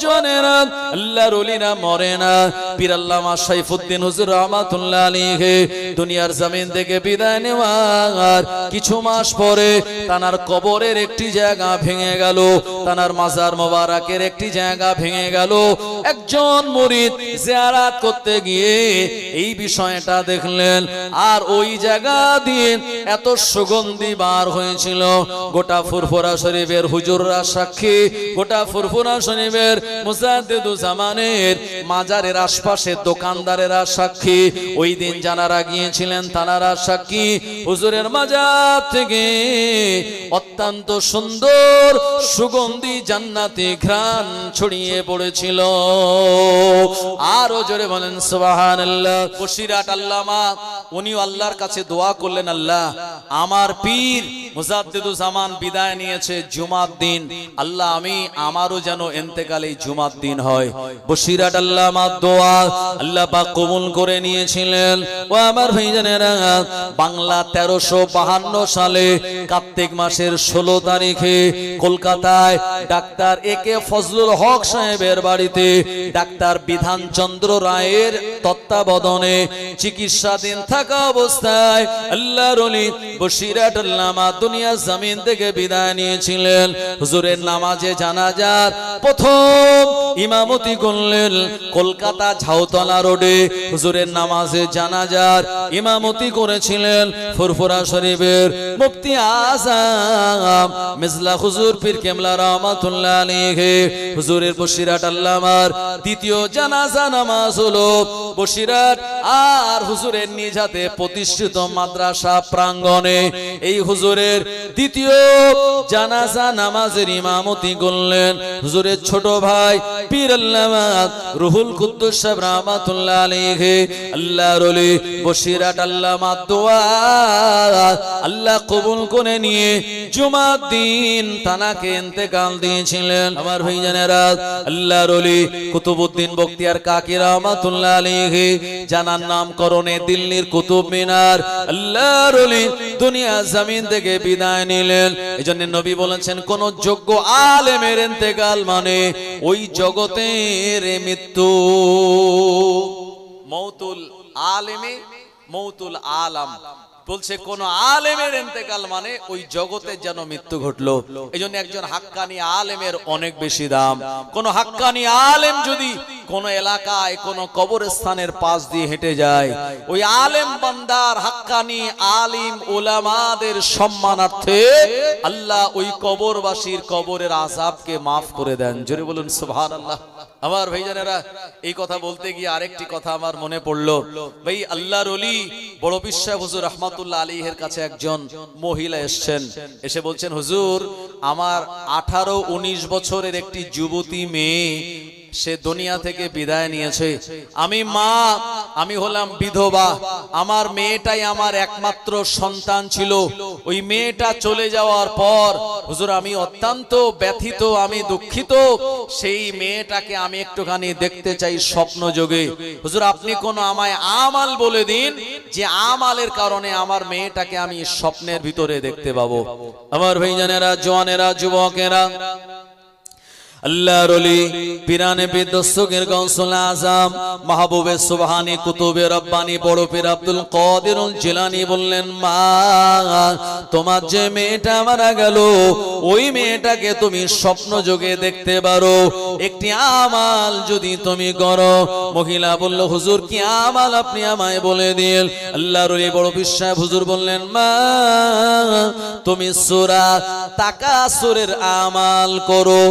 জওয়ানেরা, আল্লাহর ওলিরা মরে না। পীর আল্লামা সাইফুদ্দিন হুজুর রাহমাতুল্লাহ আলাইহি দুনিয়ার জমিন থেকে বিদায় নেওয়ার কিছু মাস পরে তানার কবরের একটি জায়গা ভেঙে গেল, তানার মাজার মোবারকের একটি জায়গা ভেঙে গেল। একজন মুরিদ জিয়ারত করতে গিয়ে এই বিষয়টা দেখলেন, আর ওই জায়গা দিয়ে এত সুগন্ধি বার হয়েছিল। গোটা ফুরফুরা শরীফের হুজুররা সাক্ষী, গোটা ফুরফুরা শরীফের মুজাদ্দিদুজ্জামানের মাজারের আশপাশে দোকানদারেরা সাক্ষী, ওই দিন যারা গিয়েছিলেন তারা সাক্ষী। হুজুরের মাজার থেকে অত্যন্ত সুন্দর সুগন্ধি জান্নাতি ঘ্রাণ ছড়িয়ে পড়েছিল। আরো জোরে বলেন সুবহানাল্লাহ। বসিরহাট আল্লামা উনিও আল্লাহর কাছে দোয়া করলেন, আল্লাহ আমার পীর মুজাদ্দিদুজ্জামান বিদায় নিয়েছে জুমার দিন, আল্লাহ আমারও যেন ইন্তেকাল এই জুমার দিন হয়। বসিরহাট আল্লামার দোয়া আল্লাহ পাক কবুল করে নিয়েছিলেন। ও আমার ভাইজানেরা, বাংলা 1352 সালে কার্তিক মাসের 16 তারিখে কলকাতায় ডাক্তার একে ফজলুল হক সাহেবের বাড়িতে ডাক্তার বিধানচন্দ্র রায়ের তত্ত্বাবধানে চিকিৎসাধীন থাকা অবস্থায় আল্লাহর ওলি বসিরহাট আল্লামা দুনিয়া জমিন থেকে বিদায় নিয়েছিলেন। হুজুরের নামাজে জানাজার প্রথম ইমামতি করলেন কলকাতা ঝাউতলা রোডে। হুজুরের নামাজে জানাজার ইমামতি করেছিলেন ফুরফুরা শরীফের মুফতি আযম মিজলা হুজুর পীর কেবলা রাহমাতুল্লাহ আলাইহি। হুজুরের বসিরহাট আল্লামার দ্বিতীয় জানাজা নামাজ হলো বসিরহাট আর হুজুরের নিজ হাতে প্রতিষ্ঠিত মাদ্রাসা প্রাঙ্গণে। এই হুজুরের দ্বিতীয় জানাজা নামাজের ইমামতি করলেন হুজুরের ছোট ভাই পীর আল্লামা রুহুল কুদ্দুস সাহেব রাহমাতুল্লাহ আলাইহি। আল্লাহর ওলি বসিরহাট আল্লামা দোয়া আল্লাহ কবুল করে নিয়ে জুমার দিন তানাকে ইন্তেকাল দিয়েছিলেন। আমার ভাইজানেরা, আল্লাহর ওলি কুতুবউদ্দিন বখতিয়ার কাকি রাহমাতুল্লাহ আলাইহি জানার নামকরণে দিল্লির কুতুব মিনার আল্লাহর ওলি দুনিয়া জমিন থেকে বিদায় নিলেন। এজন্য নবী বলেছেন, কোন যোগ্য আলেমের ইন্তেকাল মানে ওই জগতের মৃত্যু। মৌতুল আলেমে মৌতুল আলাম বলছে, কোন আলেমের ইন্তেকাল মানে ওই জগতে যেন মৃত্যু ঘটলো। এইজন্য একজন হাক্কানি আলেমের অনেক বেশি দাম। কোন হাক্কানি আলেম যদি কোন এলাকায় কোন কবরস্থানের পাশ দিয়ে হেঁটে যায়, ওই আলেম বান্দার হাক্কানি আলিম উলামাদের সম্মানার্থে আল্লাহ ওই কবরবাসীর কবরের আযাবকে মাফ করে দেন। জোরে বলুন সুবহানাল্লাহ। আমার ভাইজানেরা, এই কথা বলতে গিয়ে আরেকটি কথা আমার মনে পড়লো। ভাই, আল্লাহর ওলি বড় বিশ্বাস হুজুর রাহমাতুল্লাহ আলাইহির কাছে একজন মহিলা এসেছেন, এসে বলছেন, হুজুর আমার 18-19 বছরের একটি যুবতী মেয়ে সে দুনিয়া থেকে বিদায় নিয়েছে। আমি হলাম বিধবা, আমার মেয়েটাই আমার একমাত্র সন্তান ছিল। ওই মেয়েটা চলে যাওয়ার পর হুজুর আমি অত্যন্ত ব্যথিত, আমি দুঃখিত। সেই মেয়েটাকে আমি একটুখানি দেখতে চাই স্বপ্ন যোগে। হুজুর আপনি কোন আমায় আমাল বলে দিন, যে আমালের কারণে আমার মেয়েটাকে আমি স্বপ্নের ভিতরে দেখতে পাবো। আমার ভাইজানেরা, জওয়ানেরা, যুবকেরা, আল্লাহর ওলি পীরানে বিদস্তগীর গাউসুল আজম মাহবুবে সুবহানী কুতুবে রব্বানী বড় পীর আব্দুল কাদের জিলানী বললেন, মা তোমার যে মেয়েটা মারা গেল ওই মেয়েটাকে তুমি স্বপ্ন যোগে দেখতে পারো, একটি আমাল যদি তুমি করো। মহিলা বলল, হুজুর কি আমাল আপনি আমায় বলে দিন। আল্লাহর ওলি বড় পীর সাহেব হুজুর বললেন, মা তুমি সূরা তাকাসুরের আমাল করো।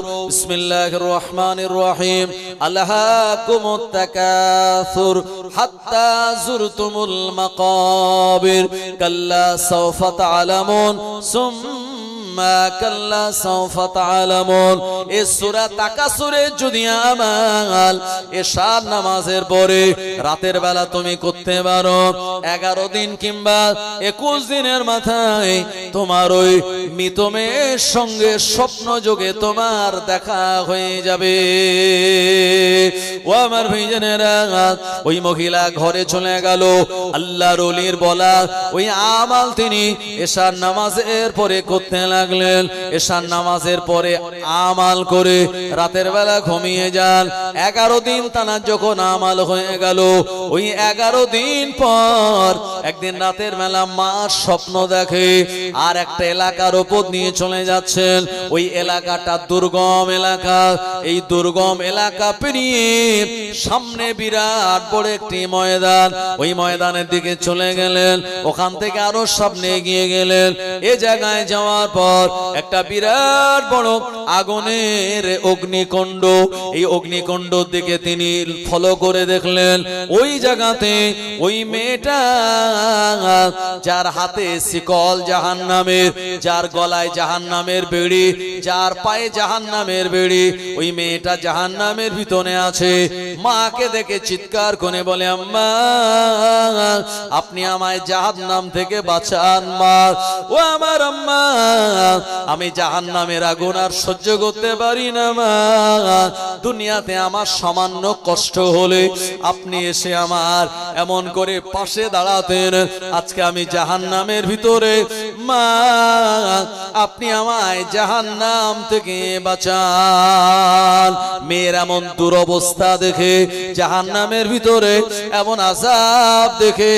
বিসমিল্লাহির রহমানির রহিম। আলহাকুমুত তাকাসুর হাত্তা যুরতুমুল মাকাবির কাল্লা সাওফা তা'লামুন সুম্মা কাল্লা সাওফা তা'লামুন। এই সূরা তাকাসুরে যদি আমাল এশার নামাজের পরে রাতের বেলা তুমি করতে পারো, 11 দিন কিংবা 21 দিনের মাথায় তোমার ওই মৃত মেয়ের সঙ্গে স্বপ্ন যোগে তোমার দেখা হয়ে যাবে। ও ও আমার ভাইজানেরা, ওই মহিলা ঘরে চলে গেল। আল্লাহর ওলির বলা ওই আমাল তিনি এশার নামাজের পরে করতে লাগলেন। এশার নামাজের পরে আমাল করে রাতের বেলা ঘুমিয়ে যান। 11 দিন টানা যখন আমাল হয়ে গেল, ওই 11 দিন পর একদিন রাতের বেলা মা স্বপ্ন দেখে আর একটা এলাকার উপর নিয়ে চলে যাচ্ছেন। ওই এলাকাটা দুর্গম এলাকা। এই দুর্গম এলাকা পেরিয়ে সামনে বিরাট বড় একটি ময়দান। ওই ময়দানের দিকে চলে গেলেন। ওখান থেকে আরো সামনে এগিয়ে গেলেন। এ জায়গায় যাওয়ার পর একটা বিরাট বড় আগুনের অগ্নিকুণ্ড। এই অগ্নিকুণ্ডর দিকে তিনি ফলো করে দেখলেন ওই জায়গাতে ওই মেয়েটা যার হাতে শিকল জাহান্নামের, যার গলায় জাহান্নামের বেড়ি, যার পায়ে জাহান্নামের বেড়ি, ওই মেয়েটা জাহান্নামের ভিতরে আছে। মাকে দেখে চিৎকার করে বলে, আম্মা আপনি আমায় জাহান্নাম থেকে বাঁচান মা। ও আমার আম্মা, আমি জাহান্নামের আগুন আর সহ্য করতে পারি না মা। দুনিয়াতে আমার সামান্য কষ্ট হলে আপনি এসে আমার এমন করে পাশে দাঁড়াতেন। আজকে আমি জাহান্নামের ভিতরে, মা আপনি আমায় জাহান্নাম থেকে বাঁচান। মেয়ের এমন দুরবস্থা দেখে, জাহান্নামের ভিতরে এমন আযাব দেখে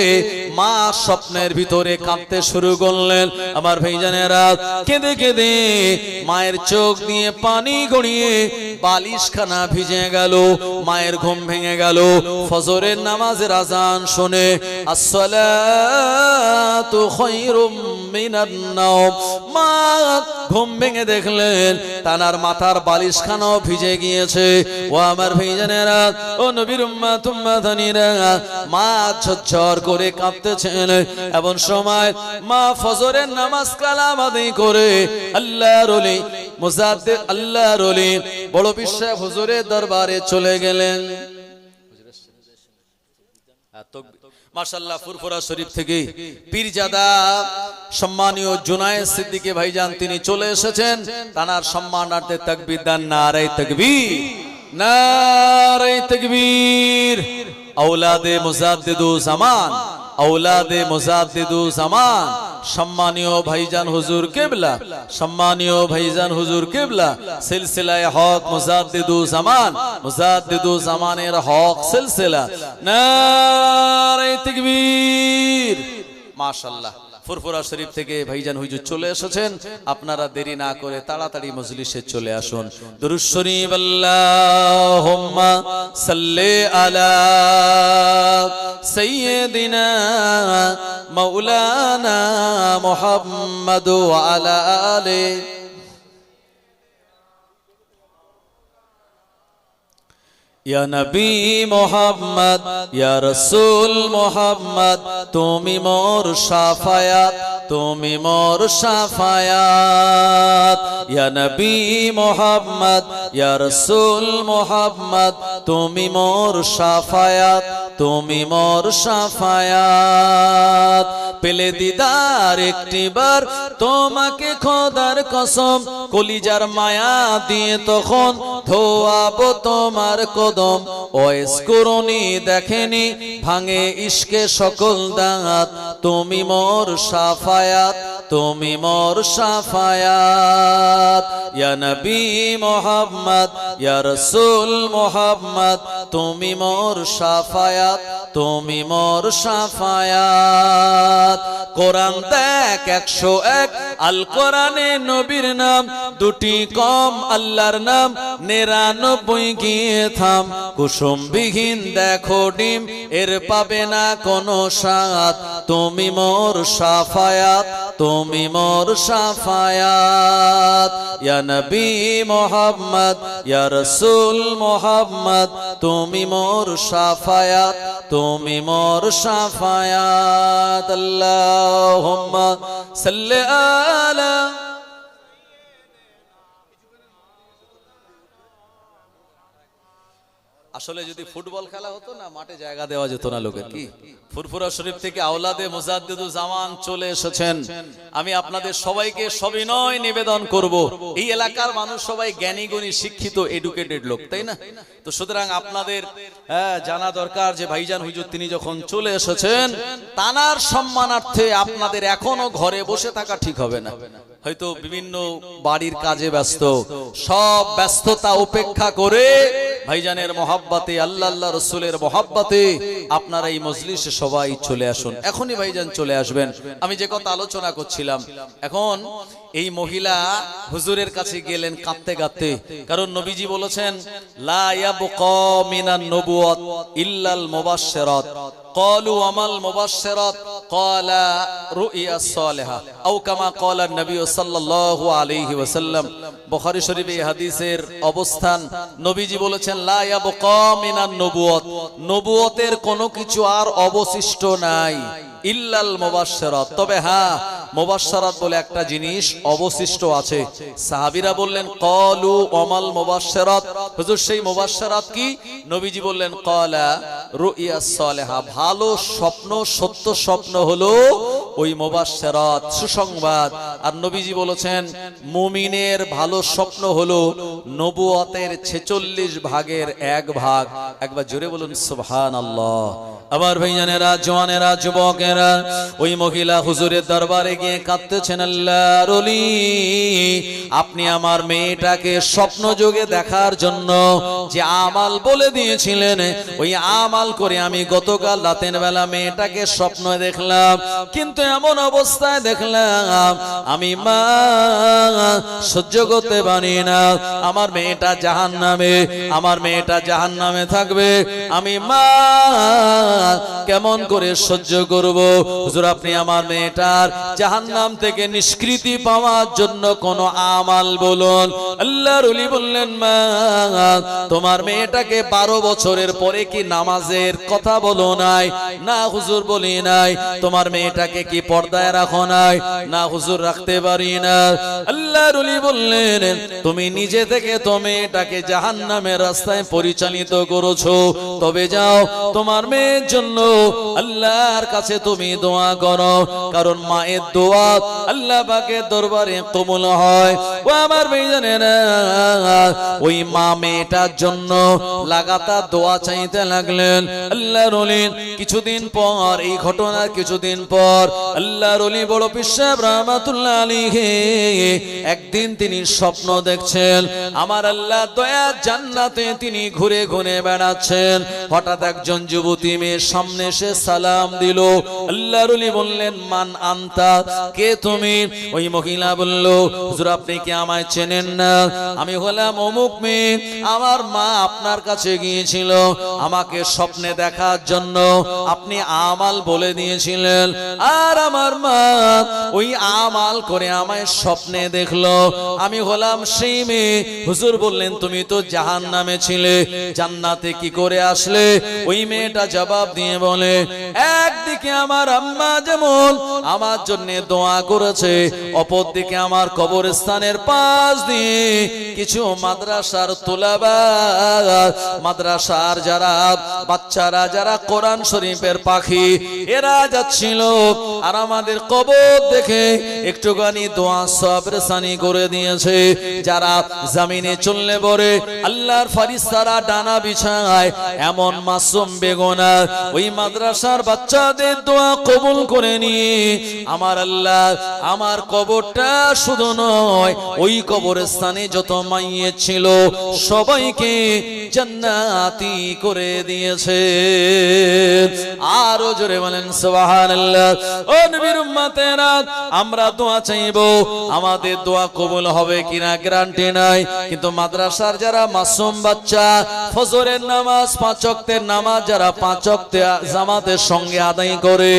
মা স্বপ্নের ভিতরে কাঁদতে শুরু করলেন। আমার ভাইজানেরা, কেঁদে কেঁদে মায়ের চোখ দিয়ে পানি গড়িয়ে বালিশখানা ভিজে গেল। মায়ের ঘুম ভেঙে গেল। ফজরের নামাজের আজান শুনে আসসালাতু খায়রুম মিনান নাওম, মা ঘুম ভেঙে দেখলেন তানার মাথার বালিশখানাও ভিজে গিয়েছে। ও আমার ভাইজানেরা, ও নবীর উম্মত উম্মাদানিরা, মা ঝরঝর করে কাঁদতেছেন। এমন সময় মা ফজরের নামাজ কালাম আদায় করে আল্লাহর ওলি মুজাদ্দিদ, আল্লাহর ওলি বড় বিশ্বাস হুজুরের দরবারে চলে গেলেন। মাশাআল্লাহ, ফুরফুরা শরীফ থেকে পীরজাদা সম্মানীয় জুনায়েদ সিদ্দিকী ভাইজান তিনি চলে এসেছেন। তানার সম্মানার্থে তাকবীর দেন, নারে তাকবীর, নারে তাকবীর। আওলাদে মুজাদ্দিদু জামান, আওলাদে মুজাদ্দিদু জামান, সম্মানীয় ভাইজান হুজুর কিবলা, সম্মানীয় ভাইজান হুজুর কিবলা, সিলসিলায়ে হক মুজাদ্দিদু জামান, মুজাদ্দিদু জামানের হক সিলসিলা, নারে তাকবীর। মাশাআল্লাহ, ফুরফুরা শরীফ থেকে ভাইজান হুজুর চলে এসেছেন। আপনারা দেরি না করে তাড়াতাড়ি মজলিসে চলে আসুন। দুরূদ শরীফ, আল্লাহুম্মা সাল্লি আলা সাইয়্যিদিনা মাওলানা মুহাম্মাদ ওয়া আলা আলিহি। ইয়া নবী মুহাম্মদ, ইয়া রাসূল মুহাম্মদ, তুমি মোর শাফায়াত, তুমি মোর শাফায়াত। ইয়া নবী মুহাম্মদ, ইয়া রাসূল মুহাম্মদ, তুমি মোর শাফায়াত, তুমি মোর শাফায়াত। পেলে দিদার একটিবার তোমাকে খোদার কসম, কলিজার মায়া দিয়ে তখন ধোয়াবো তোমার কদম। ওয়েস করুনি দেখেনি ভাঙে ইশকে সকল দাঁত, তুমি মোর শাফায়াত, তুমি মোর শাফায়াত। ইয়া নবী মুহাম্মদ, ইয়া রাসূল মুহাম্মদ, তুমি মোর শাফায়াত, তুমি মোর শাফায়াত। কোরআন দেখ 101, আল কোরআনে নবীর নাম দুটি কম, আল্লাহর নাম 99 গিয়ে থাম। কুসুমবিহীন দেখো ডিম, এর পাবে না কোনো স্বাদ, তুমি মোর শাফায়াত, তুমি মোর শাফায়াত। ইয়া নবী মুহাম্মদ, ইয়া রাসূল মুহাম্মদ, তুমি মোর শাফায়াত, তুমি মোর শাফায়াত। আল্লাহুম্মা সাল্লি আলা। আসলে যদি ফুটবল খেলা হতো না, মাঠে জায়গা দেওয়া যেত না লোকের। কি ফুরফুরা শরীফ থেকে আওলাদে মুজাদ্দিদুজ জামান চলে এসেছেন। আমি আপনাদের সবাইকে সবিনয় নিবেদন করব, এই এলাকার মানুষ সবাই জ্ঞানী গুণী শিক্ষিত এডুকেটেড লোক, তাই না? তো সুতরাং আপনাদের জানা দরকার যে ভাইজান হুজুর তিনি যখন চলে এসেছেন, তানার সম্মানার্থে আপনাদের এখনো ঘরে বসে থাকা ঠিক হবে না। হয়তো বিভিন্ন বাড়ির কাজে ব্যস্ত, সব ব্যস্ততা উপেক্ষা করে ভাইজানের মহাব্বতে, আল্লাহ রসুলের মহাব্বতে আপনারা এই মজলিসে সবাই চলে আসুন। এখনই ভাইজান চলে আসবেন। আমি যে কথা আলোচনা করছিলাম, এখন এই মহিলা হুজুরের কাছে গেলেন কাঁদতে কাঁদতে, কারণ নবীজি বলেছেন লা ইয়াবকা মিনান নবুওয়াত ইল্লাল মুবাশশিরাত। قالوا وما المبشرات قال رؤيا الصالحة أو كما قال النبي صلى الله عليه وسلم। বুখারী শরীফে এই হাদিসের অবস্থান, নবীজি বলেছেন লা ইয়াবকা মিনান নবুওয়াত, নবুয়তের কোনো কিছু আর অবশিষ্ট নাই, ইল্লাল মুবাশশিরাত, তবে হ্যাঁ মুবাশশিরাত বলে একটা জিনিস অবশিষ্ট আছে। সাহাবীরা বললেন ক্বালু ওমাল মুবাশশিরাত, হুজুর সেই মুবাশশিরাত কি? নবীজি বললেন ক্বালা রুইয়াস সালিহা, ভালো স্বপ্ন, সত্য স্বপ্ন হলো ওই মুবাশশিরাত, সুসংবাদ। আর নবীজি বলেছেন মুমিনের ভালো স্বপ্ন হলো নবুয়তের 46 ভাগের 1 ভাগ। একবার জোরে বলুন সুবহানাল্লাহ। আমার ভাইজানেরা, জওয়ানেরা, যুবকেরা, ওই মহিলা হুজুরের দরবারে গিয়ে কাঁদতেছেন, আল্লাহর ওলি আপনি আমার মেয়েটাকে স্বপ্ন যোগে দেখার জন্য যে আমাল বলে দিয়েছিলেন, ওই আমাল করে আমি গতকাল রাতের বেলা মেয়েটাকে স্বপ্ন দেখলাম, কিন্তু এমন অবস্থায় দেখলাম আমি মা সহ্য করতে পারি না, আমার মেয়েটা জাহান্নামে, আমার মেয়েটা জাহান্নামে থাকবে, আমি মা কেমন করে সহ্য করব? হুজুর আপনি আমার মেয়েটার জাহান্নাম থেকে নিষ্কৃতি পাওয়ার জন্য কোন আমাল বলুন। আল্লাহর ওলি বললেন মা তোমার মেয়েটাকে 12 বছরের পরে কি নামাজের কথা বলো নাই? না হুজুর বলি নাই। তোমার মেয়েটাকে কি পর্দায় রাখো নাই? না হুজুর রাখতে পারি না। আল্লাহর ওলি বললেন তুমি নিজে থেকে তো মেয়েটাকে জাহান্নামের রাস্তায় পরিচালিত করেছো, তবে যাও তোমার মেয়ের জন্য আল্লাহর কাছে তুমি দোয়া করো, কারণ মায়ের দোয়া আল্লাহ পাকের দরবারে কবুল হয়। ও আমার ভাইজানেরা, ওই মা মেয়েটার জন্য লাগাতার দোয়া চাইতে লাগলেন। আল্লাহর ওলি কিছুদিন পর, এই ঘটনার কিছুদিন পর, আল্লাহর ওলি বড় পীর সাহেব রাহমাতুল্লাহ আলাইহি একদিন তিনি স্বপ্ন দেখছেন, আমার আল্লাহ দয়া জান্নাতে তিনি ঘুরে ঘুরে বেড়াচ্ছেন। হঠাৎ একজন যুবতী মেয়ে সামনে এসে সালাম দিল। আল্লাহর ওলি বললেন মান আনতা, কে তুমি? ওই মহিলা বলল হুজুর আপনি কি আমায় চেনেন না? আমি হলাম অমুক মেয়ে, আমার মা আপনার কাছে গিয়েছিল আমাকে স্বপ্নে দেখার জন্য, আপনি আমাল বলে দিয়েছিলেন, আর আমার মা ওই আমাল করে আমায় স্বপ্নে দেখলো, আমি হলাম সেই মেয়ে। হুজুর বললেন তুমি তো জাহান্নামে ছিলে, জান্নাতে কি করে আসলে? ওই মেয়েটা জবাব দিয়ে বলে একদিকে আমার আম্মা যেমন আমার জন্য দোয়া করেছে, অপরদিকে আমার কবরস্থানের পাশ দিয়ে কিছু মাদ্রাসার তুলাবা, মাদ্রাসার যারা বাচ্চারা, যারা কোরআন শরীফের পাখি, এরা যাচ্ছিল, আর আমাদের কবর দেখে একটুখানি দোয়া সবরসানি করে দিয়েছে। যারা জমিনে চললে পরে আল্লাহর ফেরেশতারা ডানা বিছায়, এমন মাসুম বেগুনাহ ওই মাদ্রাসার বাচ্চাদের দোয়া কবুল করে নিয়ে আমার আল্লাহ আমার কবরটা শুধু নয়, ওই কবরস্থানে যত মাইয়িত ছিল সবাইকে জান্নাতি করে দিয়েছে। আরো জোরে বলেন সুবহানাল্লাহ। ও নবীর উম্মতেরা, আমরা দোয়া চাইবো, আমাদের দোয়া কবুল হবে কিনা গ্যারান্টি নাই, কিন্তু মাদ্রাসার যারা মাসুম বাচ্চা ফজরের নামাজ 5 ওয়াক্তের নামাজ যারা 5 ওয়াক্তে জামাতের সঙ্গে আদায় করে,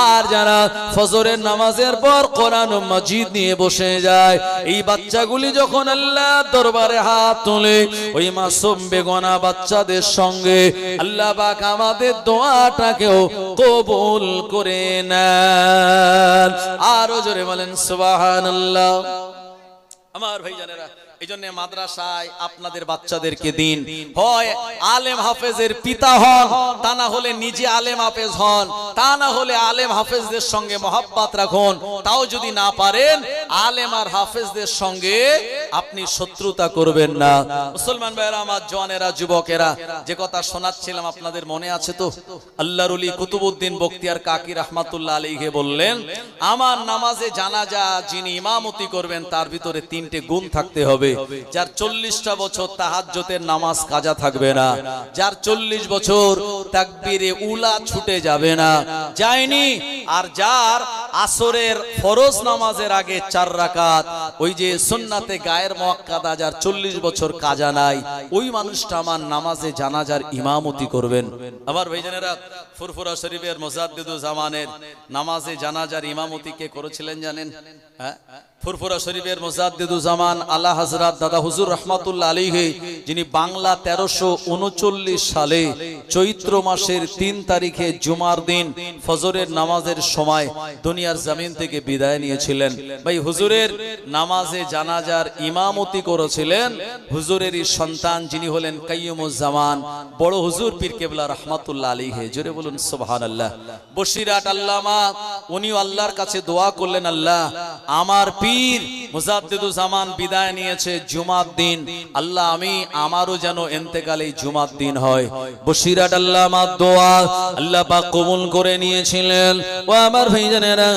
আর যারা ফজরের নামাজের পর কোরআন ও মাজিদ নিয়ে বসে যায়, এই বাচ্চাগুলি যখন আল্লাহর দরবারে হাত তোলে, ওই মাসুম বেগুনা বাচ্চাদের সঙ্গে আল্লাহ পাক আমাদের দোয়াটাকেও কবুল করে নেন। আরো জোরে বলেন সুবহানাল্লাহ। আমার ভাইজানেরা, এই জন্য মাদ্রাসায় আপনাদের বাচ্চাদেরকে দিন, হয় আলেম হাফেজের পিতা হন, তা না হলে নিজে আলেম হাফেজ হন, তা না হলে আলেম হাফেজদের সঙ্গে মহব্বত রাখুন। তাও যদি না পারেন, আলেম আর হাফেজদের সঙ্গে আপনি শত্রুতা করবেন না। মুসলমান ভাইরা আমার, জওয়ানেরা, যুবকেরা, যে কথা শোনাচ্ছিলাম আপনাদের মনে আছে তো? আল্লাহর ওলি কুতুবউদ্দিন বখতিয়ার কাকি রাহমাতুল্লাহ আলাইহি বললেন, আমার নামাজে জানাজা যিনি ইমামতি করবেন তার ভিতরে 3টে গুণ থাকতে হবে। যার 40টা বছর তাহাজ্জুদের নামাজ কাজা থাকবে না, যার 40 বছর তাকবীরে উলা ছুটে যাবে না, যায়নি, আর যার আসরের ফরজ নামাজের আগে 4 রাকাত ওই যে সুন্নাতে গায়ের মুআক্কাদা যার 40 বছর কাজা নাই, ওই মানুষটা আমার নামাজে জানাজার ইমামতি করবেন। আবার ভাইজানেরা, ফুরফুরা শরীফের মুজাদ্দিদুজ্জামানের নামাজে জানাজার ইমামতি কে করেছিলেন জানেন? হ্যাঁ, ফুরফুরা শরীফের মুজাদ্দিদুজ্জামান আলা হযরত দাদা হুজুর রাহমাতুল্লাহ আলাইহি, যিনি বাংলা 1339 সালে চৈত্র মাসের 3 তারিখে জুমার দিন ফজরের নামাজের সময় দুনিয়ার জমিন থেকে বিদায় নিয়েছিলেন। ভাই, হুজুরের নামাজে জানাজার ইমামতি করেছিলেন হুজুরেরই সন্তান, যিনি হলেন কাইয়ুমুজ্জামান বড় হুজুর পীর কেবলা রাহমাতুল্লাহ আলাইহি। জোরে বলুন সুবহানাল্লাহ। বসিরহাট আল্লামা, উনিও আল্লাহর কাছে দোয়া করলেন, আল্লাহ আমার পীর মুজাদ্দিদুজ্জামান বিদায় নিয়েছে জুমার দিন, আল্লাহ আমারও যেন ইন্তেকালে জুমার দিন হয়। বসিরহাট আল্লামা দোয়া আল্লাহ পাক কবুল করে নিয়েছিলেন। ও আমার ভাইজানেরা,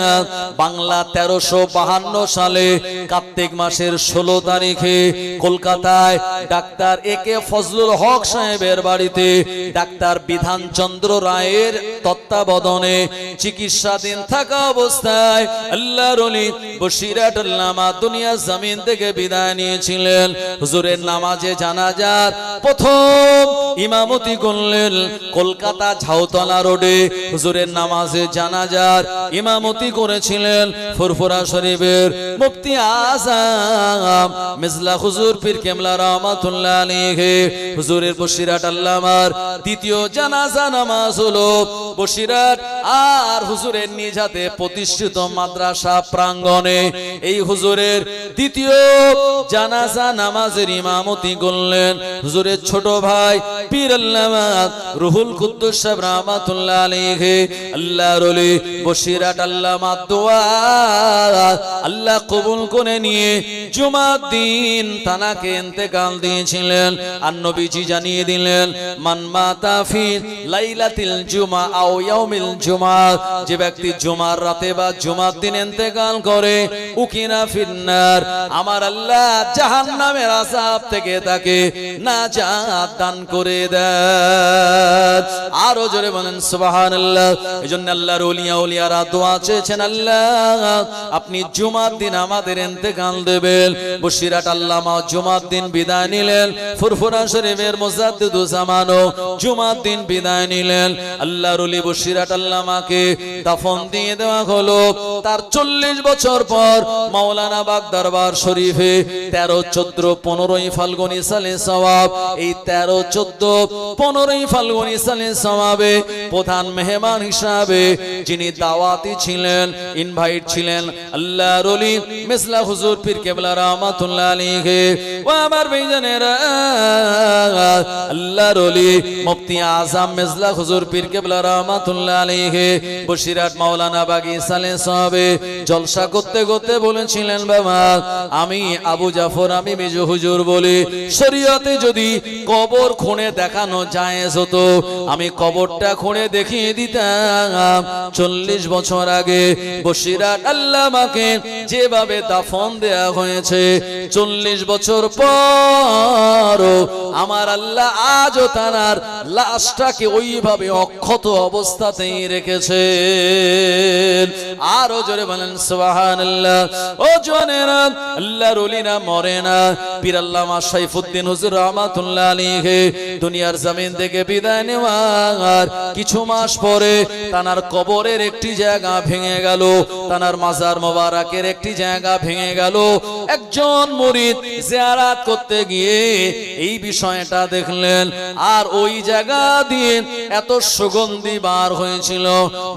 বাংলা 1352 সালে কার্তিক মাসের 16 তারিখে কলকাতায় ডাক্তার একে ফজলুল হক সাহেবের বাড়িতে ডাক্তার বিধানচন্দ্র রায়ের তত্ত্বাবধানে চিকিৎসাধীন থাকা অবস্থায় আল্লাহর ওলি বসিরহাট আল্লামা দুনিয়া জমিন থেকে বিদায় নিয়েছিলেন। হুজুরের নামাজে জানাজার প্রথম ইমামতি করলেন কলকাতা ঝাউতলা রোডে। হুজুরের নামাজে জানাজার ইমামতি করেছিলেন ফুরফুরা শরীফের মুফতি আযম মিজলা হুজুর পীর কেবলা রাহমাতুল্লাহ আলাইহি। হুজুরের বসিরহাট আল্লামার দ্বিতীয় জানাজা নামাজ হলো বসিরহাট আর হুজুরের নিজ হাতে প্রতিষ্ঠিত মাদ্রাসা প্রাঙ্গণে। এই হুজুরের দ্বিতীয় জানাজা নামাজের ইমামতি করলেন হুজুরের ছোট ভাই পীর আল্লামা রুহুল কুদ্দুস সাহেব রাহমাতুল্লাহ আলাইহি। আল্লাহর ওলি বসিরহাট আল্লামা দোয়া আল্লাহ কবুল করে নিয়ে জুমার দিন তানাকে ইন্তেকাল দিয়েছিলেন। আর নবীজি জানিয়ে দিলেন, মান মাতা ফি লাইলাতিল জুমা আও ইয়াউমিল জুমা, যে ব্যক্তি জুমার রাতে বা জুমার দিন ইন্তেকাল করে, উকিনা ফিন্নার, আমার আল্লাহ জাহান্নামের আযাব থেকে তাকে নাজাত দান করে দেন। আরো জোরে বলেন সুবহানাল্লাহ। এজন্য আল্লাহর ওলিয়ারা দোয়া চেয়েছেন, আল্লাহ আপনি জুমার দিন আমাদের ইন্তেকাল দেবেন। বসিরহাট আল্লামা জুমার দিন বিদায় নিলেন, ফুরফুরা শরীফের মুজাদ্দিদুজ্জামানও জুমার দিন বিদায় নিলেন। আল্লাহর ওলি বসিরহাট আল্লামাকে দাফন দিয়ে দেওয়া হলো। তার 40 বছর পর মাওলানা বাগ দরবার শরীফে 13, 14, 15 ফাল্গুনী সালে সওয়াব, এই 13, 14, 15 ফাল্গুনী সালে সওয়াবে প্রধান মেহমান হিসাবে যিনি দাওয়াতি ছিলেন, ইনভাইট ছিলেন, আল্লাহর ওলি মিসলা হুজুর পীর কেবলা রাহমাতুল্লাহ আলাইহি। ও আমার ভাইজানেরা, আল্লাহর ওলি মুফতি আযম মিসলা হুজুর পীর কেবলা রাহমাতুল্লাহ আলাইহি বসিরহাট মাওলানা বাগী সালে সওয়াবে জলসা করতে করতে বলেছিলেন, বাবা আমি আবু জাফর, আমি মেজো হুজুর বলি, শরীয়তে যদি কবর খুঁড়ে দেখানো জায়েজ হতো, আমি কবরটা খুঁড়ে দেখিয়ে দিতাম। 40 বছর আগে বসিরহাট আল্লামাকে যেভাবে দাফন দেয়া হয়েছে, 40 বছর পর আমার আল্লাহ আজও তার লাশটাকে ওইভাবে অক্ষত অবস্থাতেই রেখেছে। আরো জোরে বলেন সুবহানাল্লাহ। ও জওয়ানেরা, আল্লাহর ওলিরা মরে না। পীর আল্লামা সাইফুদ্দিন হুজুর রাহমাতুল্লাহ আলাইহি দুনিয়ার জমিন থেকে বিদায় নেওয়ার কিছু মাস পরে তানার কবরের একটি জায়গা ভেঙে গেল, তানার মাজার মোবারকের একটি জায়গা ভেঙে গেল। একজন মুরিদ জিয়ারত করতে গিয়ে এই বিষয়টা দেখলেন, আর ওই জায়গা দিয়ে এত সুগন্ধি বার হয়েছিল।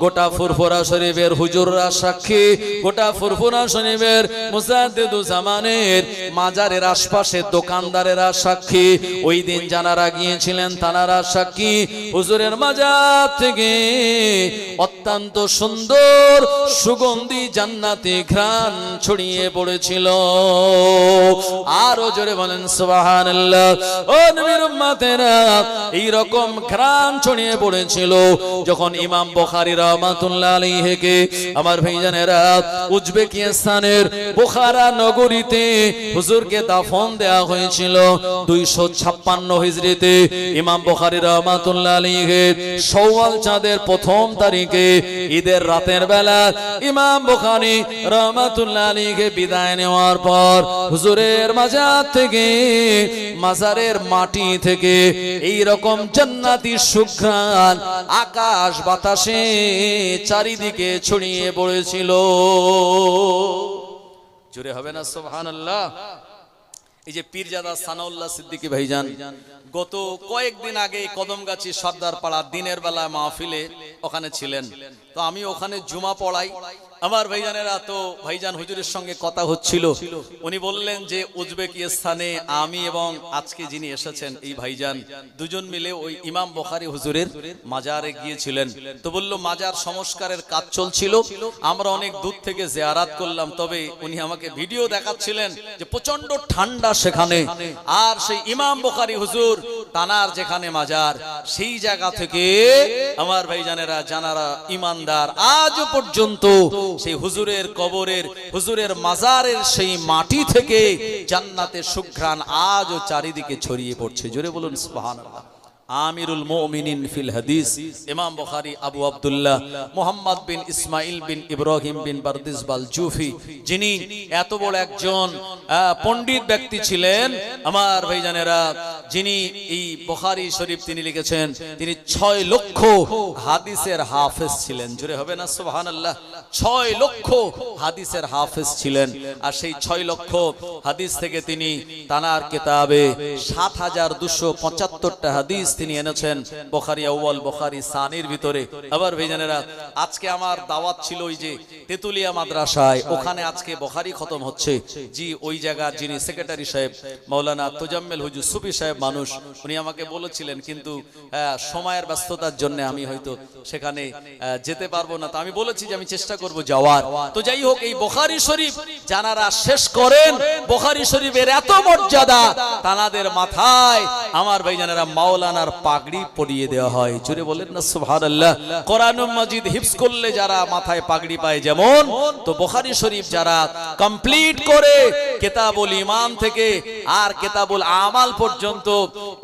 গোটা ফুরফুরা শরীফের হুজুররা সাক্ষী, গোটা ফুরফুরা শরীফের মুজাদ্দিদুজ্জামানের মাজারের আশপাশের দোকানদারেরা সাক্ষী, ওই দিন যারা গিয়েছিলেন তারা সাক্ষী। হুজুরের মাজার থেকে অত্যন্ত সুন্দর সুগন্ধি জান্নাতি ঘ্রাণ ছড়িয়ে পড়েছিল। আরো জোরে বলেন সুবহানাল্লাহ। ও নবীর উম্মতেরা, এই রকম ঘ্রাণ ছড়িয়ে পড়েছিল যখন ইমাম বুখারী রাহমাতুল্লাহ আলাইহিকে আমার ভাইজানেরা উজবেকিস্তানের বুখারা নগরীতে হুজুরকে দাফন দেয়া হয়েছিল 256 হিজরিতে। ইমাম বুখারী রাহমাতুল্লাহ আলাইহি শাওয়াল চাঁদের প্রথম তারিখে ঈদের রাতের বেলা ইমাম বুখারী রাহমাতুল্লাহ আলাইহি বিদায় নেওয়ার পর হুজুরের মাজার থেকে, মাজারের মাটি থেকে এই রকম জান্নাতি সুঘ্রাণ আকাশ বাতাসে চারিদিকে ছড়িয়ে পড়েছিল। জোরে হবে না সুবহানাল্লাহ। এই যে পীরজাদা সানাউল্লাহ সিদ্দিকী ভাইজান গত কয়েকদিন আগে কদমগাছি সর্দার পাড়া দিনের বেলা মাহফিলে ওখানে ছিলেন। তো আমি ওখানে জুমা পড়াই। আমার ভাইজানেরা, তো ভাইজান হুজুরের সঙ্গে কথা হচ্ছিল। উনি বললেন যে উজবেকিস্তানে আমি এবং আজকে যিনি এসেছেন এই ভাইজান দুজন মিলে ওই ইমাম বুখারী হুজুরের মাজারে গিয়েছিলেন। তো বলল মাজার সংস্কারের কাজ চলছিল, আমরা অনেক দূর থেকে জিয়ারত করলাম। তবে উনি আমাকে ভিডিও দেখাচ্ছিলেন যে প্রচন্ড ঠান্ডা সেখানে, আর সেই ইমাম বুখারী হুজুর তানার যেখানে মাজার, সেই জায়গা থেকে আমার ভাইজানেরা যারা ইমানদার আজও পর্যন্ত সেই হুজুরের কবরের, হুজুরের মাজারের সেই মাটি থেকে জান্নাতের সুঘ্রাণ আজও চারিদিকে ছড়িয়ে পড়ছে। জোরে বলুন সুবহানাল্লাহ। আমিরুল মুমিনিন ফিল হাদিস ইমাম বুখারী আবু আব্দুল্লাহ মুহাম্মদ বিন ইসমাইল বিন ইব্রাহিম বিন বারদিস বাল জুফি, যিনি এত বড় একজন পণ্ডিত ব্যক্তি ছিলেন আমার ভাইজানেরা, যিনি এই বুখারী শরীফ তিনি লিখেছেন, তিনি 6 লক্ষ হাদিসের হাফেজ ছিলেন। জোরে হবে না সুবহানাল্লাহ। 6 লক্ষ হাদিসের হাফেজ ছিলেন। আর সেই 6 লক্ষ হাদিস থেকে তিনি তানার কিতাবে 7275টা হাদিস তিনি এনেছেন বুখারী আউয়াল, বুখারী সানির ভিতরে। আবার ভাইজানেরা, আজকে আমার দাওয়াত ছিল ওই যে তেতুলিয়া মাদ্রাসায়, ওখানে আজকে বুখারী খতম হচ্ছে। জি, ওই জায়গার যিনি সেক্রেটারি সাহেব মাওলানা তোজাম্মেল হুজুর সুফি সাহেব মানুষ, উনি আমাকে বলেছিলেন, কিন্তু সময়ের ব্যস্ততার জন্য আমি হয়তো সেখানে যেতে পারবো না। তো আমি বলেছি যে আমি চেষ্টা করব যাওয়ার। তো যাই হোক, এই বুখারী শরীফ যারা শেষ করেন, বুখারী শরীফের এত মর্যাদা, তানাদের মাথায় আমার ভাইজানেরা মাওলানার পাগড়ি পরিয়ে দেওয়া হয়। জোরে বলেন না সুবহানাল্লাহ। কোরআনুল মাজিদ হিফজ করলে যারা মাথায় পাগড়ি পায় যেমন, তো বুখারী শরীফ যারা কমপ্লিট করে কিতাবুল ঈমান থেকে আর কিতাবুল আমাল পর্যন্ত,